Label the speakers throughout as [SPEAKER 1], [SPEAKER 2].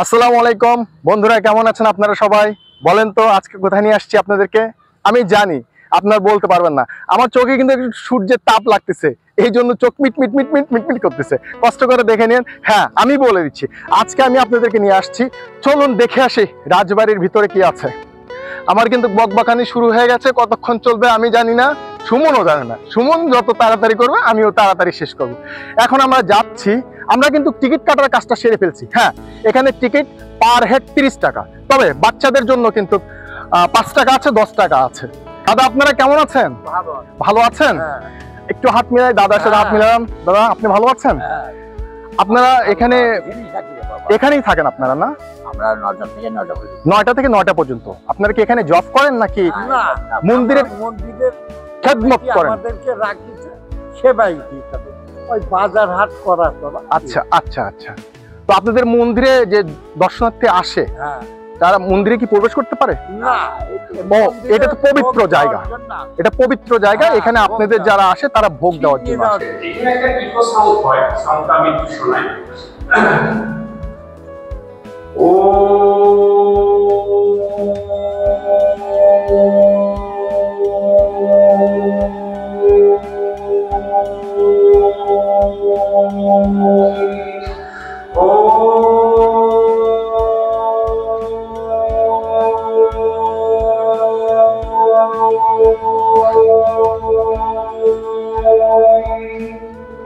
[SPEAKER 1] আসসালামু আলাইকুম বন্ধুরা, কেমন আছেন আপনারা সবাই? বলেন তো আজকে কোথায় নিয়ে আসছি আপনাদেরকে? আমি জানি আপনারা বলতে পারবেন না। আমার চোখে কিন্তু একটু সূর্যের তাপ লাগতেছে, এই জন্য চোখ মিট মিট মিট মিট মিট মিট করতেছে। কষ্ট করে দেখে নিন। হ্যাঁ, আমি বলে দিচ্ছি, আজকে আমি আপনাদেরকে নিয়ে আসছি। চলুন দেখে আসি রাজবাড়ির ভিতরে কি আছে। আমার কিন্তু বকবকানি শুরু হয়ে গেছে, কতক্ষণ চলবে আমি জানি না, সুমনও জানে না। সুমন যত তাড়াতাড়ি করবে আমিও তাড়াতাড়ি শেষ করব। এখন আমরা যাচ্ছি, আমরা কিন্তু টিকিট কাটার কাজটা সেরে ফেলছি। হ্যাঁ, এখানে টিকিট পার হেড 30 টাকা, তবে বাচ্চাদের জন্য কিন্তু 5 টাকা আছে, 10 টাকা আছে। দাদা, আপনারা কেমন আছেন? ভালো আছেন? একটু হাত মিলাই, দাদার সাথে হাত মিলালাম। দাদা, আপনি ভালো আছেন? আপনারা এখানেই থাকেন আপনারা? না,
[SPEAKER 2] আমরা 9টা থেকে 9টা পর্যন্ত।
[SPEAKER 1] 9টা থেকে 9টা পর্যন্ত। আপনারা কি এখানে জব করেন নাকি মন্দিরের খেদমত করেন?
[SPEAKER 2] আমাদেরকে রাখিছে সেবাই দিতে হবে, ওই বাজার হাট করা করা।
[SPEAKER 1] আচ্ছা আচ্ছা আচ্ছা। তো আপনাদের মন্দিরে যে দর্শনার্থী আসে,
[SPEAKER 2] হ্যাঁ,
[SPEAKER 1] তারা মন্দিরে কি প্রবেশ করতে পারে?
[SPEAKER 2] না,
[SPEAKER 1] ও, এটা তো পবিত্র জায়গা। এটা পবিত্র জায়গা, এখানে আপনাদের যারা আসে তারা ভোগ দেওয়ার জন্য আসে।
[SPEAKER 3] এখানে একটা ইকো সাউন্ড হয়, সাউন্ডটা আমি একটু শোনাই। ও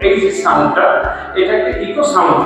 [SPEAKER 3] এই যে সাউন্ডটা, এটা একটা ইকো সাউন্ড